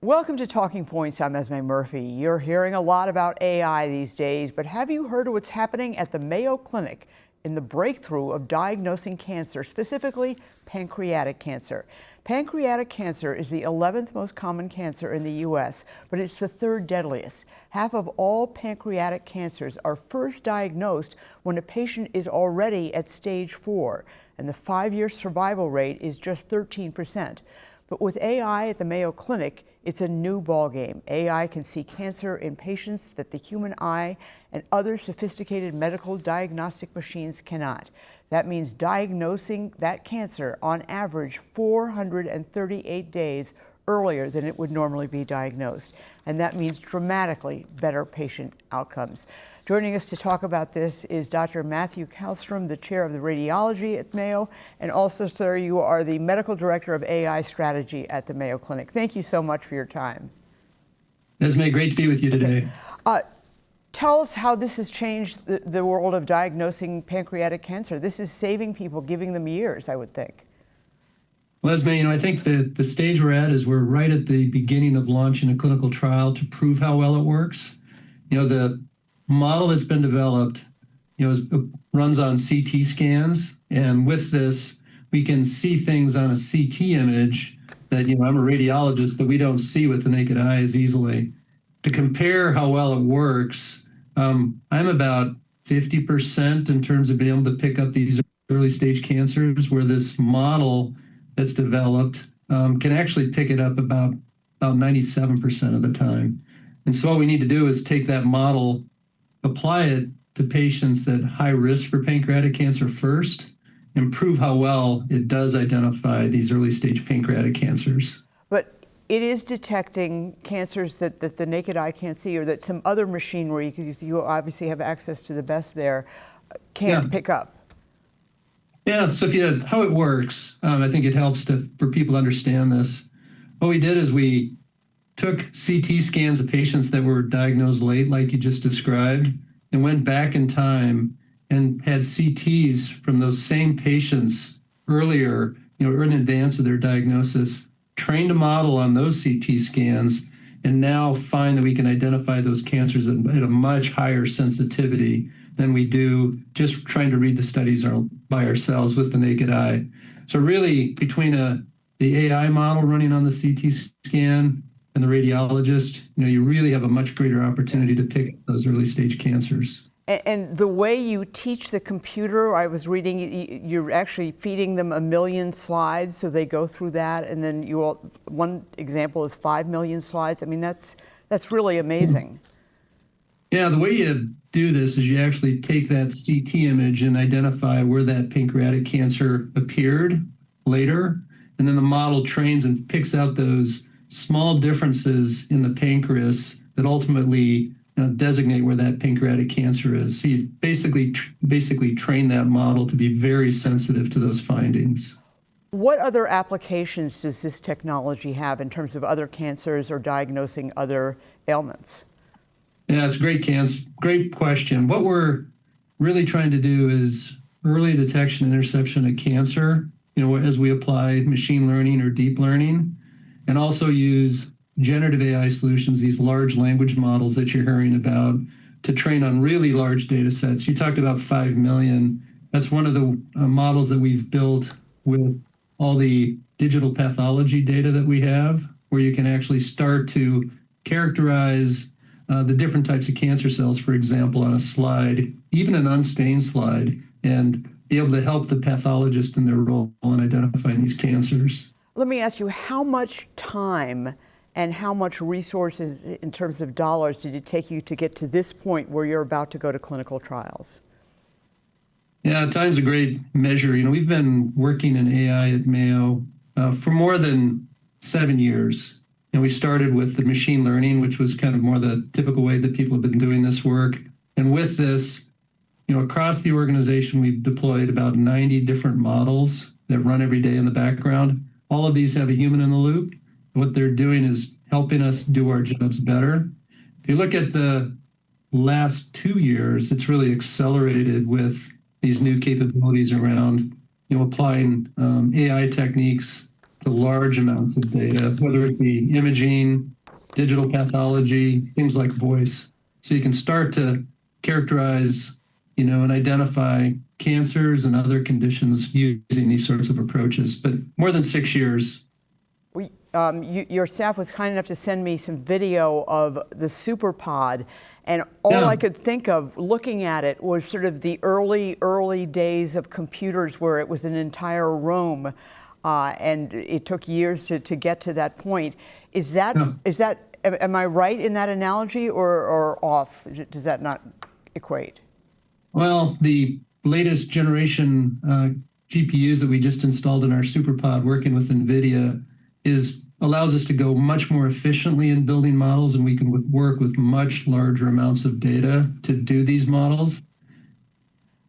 Welcome to Talking Points. I'm Esme Murphy. You're hearing a lot about AI these days, but have you heard of what's happening at the Mayo Clinic in the breakthrough of diagnosing cancer, specifically pancreatic cancer? Pancreatic cancer is the 11th most common cancer in the U.S., but it's the third deadliest. Half of all pancreatic cancers are first diagnosed when a patient is already at stage 4, and the 5-year survival rate is just 13%. But with AI at the Mayo Clinic, it's a new ballgame. AI can see cancer in patients that the human eye and other sophisticated medical diagnostic machines cannot. That means diagnosing that cancer on average 438 days earlier than it would normally be diagnosed. And that means dramatically better patient outcomes. Joining us to talk about this is Dr. Matthew Callstrom, the chair of the radiology at Mayo, and also, sir, you are the medical director of AI strategy at the Mayo Clinic. Thank you so much for your time. Esme, great to be with you today. Tell us how this has changed the world of diagnosing pancreatic cancer. This is saving people, giving them years, I would think. Well, Esme, I think the stage we're at is we're right at the beginning of launching a clinical trial to prove how well it works. The model that's been developed, runs on CT scans, and with this, we can see things on a CT image that, I'm a radiologist, that we don't see with the naked eye as easily. To compare how well it works, I'm about 50% in terms of being able to pick up these early stage cancers, where this model that's developed can actually pick it up about 97% of the time. And so what we need to do is take that model, apply it to patients at high risk for pancreatic cancer first, and prove how well it does identify these early stage pancreatic cancers. But it is detecting cancers that the naked eye can't see, or that some other machinery, because you obviously have access to the best there, can't pick up. Yeah, so how it works, I think it helps for people to understand this. What we did is we took CT scans of patients that were diagnosed late, like you just described, and went back in time and had CTs from those same patients earlier, in advance of their diagnosis, trained a model on those CT scans, and now find that we can identify those cancers at a much higher sensitivity than we do just trying to read the studies by ourselves with the naked eye. So really, between the AI model running on the CT scan and the radiologist, you really have a much greater opportunity to pick up those early stage cancers. And the way you teach the computer, I was reading, you're actually feeding them 1 million slides, so they go through that, and then one example is 5 million slides. I mean, that's really amazing. Yeah, the way you do this is you actually take that CT image and identify where that pancreatic cancer appeared later, and then the model trains and picks out those small differences in the pancreas that ultimately designate where that pancreatic cancer is. So you basically train that model to be very sensitive to those findings. What other applications does this technology have in terms of other cancers or diagnosing other ailments? Yeah, it's a great question. What we're really trying to do is early detection and interception of cancer, as we apply machine learning or deep learning, and also use generative AI solutions, these large language models that you're hearing about, to train on really large data sets. You talked about 5 million. That's one of the models that we've built with all the digital pathology data that we have, where you can actually start to characterize the different types of cancer cells, for example, on a slide, even an unstained slide, and be able to help the pathologist in their role in identifying these cancers. Let me ask you, how much time and how much resources in terms of dollars did it take you to get to this point where you're about to go to clinical trials? Yeah, time's a great measure. We've been working in AI at Mayo for more than 7 years. And we started with the machine learning, which was kind of more the typical way that people have been doing this work. And with this, across the organization, we've deployed about 90 different models that run every day in the background. All of these have a human in the loop. What they're doing is helping us do our jobs better. If you look at the last 2 years, it's really accelerated with these new capabilities around, applying AI techniques to large amounts of data, whether it be imaging, digital pathology, things like voice. So you can start to characterize, and identify cancers and other conditions using these sorts of approaches. But more than 6 years. Your staff was kind enough to send me some video of the SuperPOD, and all I could think of looking at it was sort of the early days of computers where it was an entire room, and it took years to get to that point. Am I right in that analogy, or off? Does that not equate? Well, the latest generation GPUs that we just installed in our SuperPOD working with NVIDIA allows us to go much more efficiently in building models, and we can work with much larger amounts of data to do these models.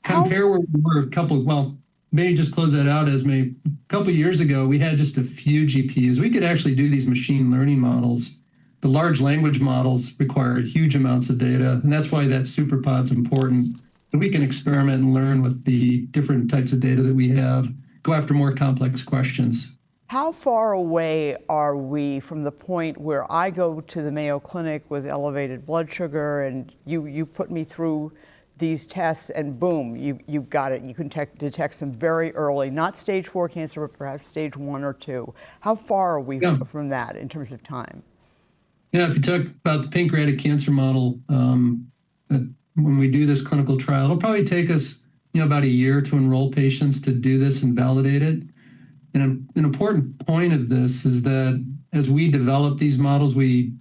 Compare where we were maybe just close that out, Esme. A couple years ago, we had just a few GPUs. We could actually do these machine learning models. The large language models require huge amounts of data, and that's why that SuperPOD is important. So we can experiment and learn with the different types of data that we have, go after more complex questions. How far away are we from the point where I go to the Mayo Clinic with elevated blood sugar and you put me through these tests and boom, you've got it. You can detect them very early, not stage 4 cancer, but perhaps stage 1 or 2. How far are we from that in terms of time? If you talk about the pancreatic cancer model, when we do this clinical trial, it'll probably take us about a year to enroll patients to do this and validate it. And an important point of this is that as we develop these models, we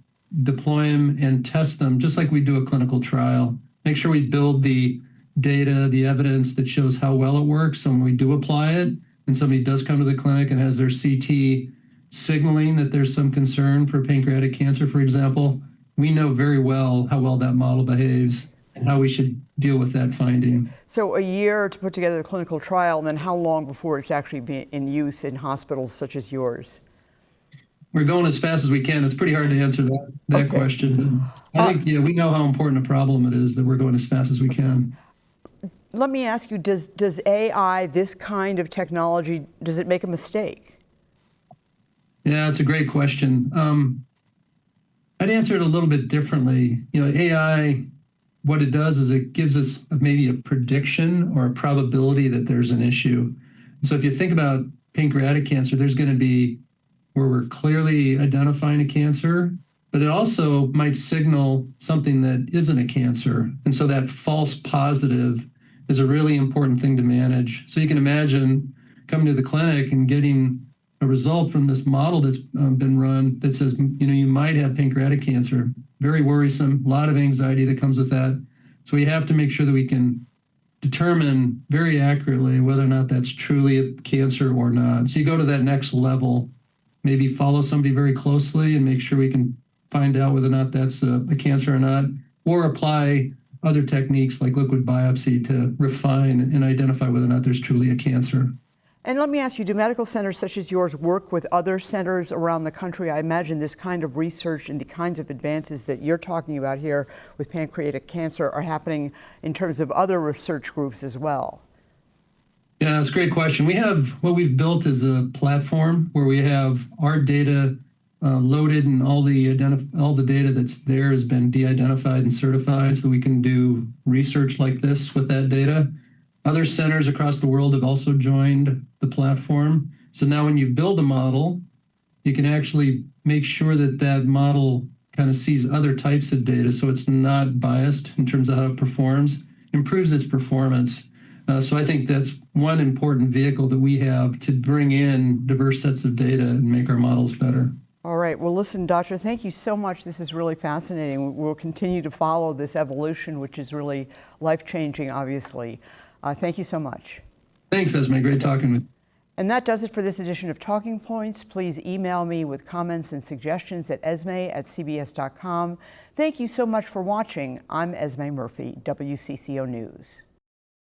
deploy them and test them just like we do a clinical trial. Make sure we build the data, the evidence that shows how well it works. So when we do apply it and somebody does come to the clinic and has their CT signaling that there's some concern for pancreatic cancer, for example, we know very well how well that model behaves and how we should deal with that finding. So a year to put together a clinical trial, and then how long before it's actually in use in hospitals such as yours? We're going as fast as we can. It's pretty hard to answer that question. I think we know how important a problem it is that we're going as fast as we can. Let me ask you, does AI, this kind of technology, does it make a mistake? Yeah, it's a great question. I'd answer it a little bit differently. AI, what it does is it gives us maybe a prediction or a probability that there's an issue. So if you think about pancreatic cancer, there's going to be where we're clearly identifying a cancer, but it also might signal something that isn't a cancer. And so that false positive is a really important thing to manage. So you can imagine coming to the clinic and getting a result from this model that's been run that says, you might have pancreatic cancer. Very worrisome, a lot of anxiety that comes with that. So we have to make sure that we can determine very accurately whether or not that's truly a cancer or not. So you go to that next level, maybe follow somebody very closely and make sure we can find out whether or not that's a cancer or not, or apply other techniques like liquid biopsy to refine and identify whether or not there's truly a cancer. And let me ask you, do medical centers such as yours work with other centers around the country? I imagine this kind of research and the kinds of advances that you're talking about here with pancreatic cancer are happening in terms of other research groups as well. Yeah, that's a great question. What we've built is a platform where we have our data loaded, and all the data that's there has been de-identified and certified so that we can do research like this with that data. Other centers across the world have also joined the platform. So now when you build a model, you can actually make sure that that model kind of sees other types of data so it's not biased in terms of how it performs, improves its performance. So I think that's one important vehicle that we have to bring in diverse sets of data and make our models better. All right. Well, listen, Doctor, thank you so much. This is really fascinating. We'll continue to follow this evolution, which is really life-changing, obviously. Thank you so much. Thanks, Esme. Great talking with you. And that does it for this edition of Talking Points. Please email me with comments and suggestions at esme@cbs.com. Thank you so much for watching. I'm Esme Murphy, WCCO News.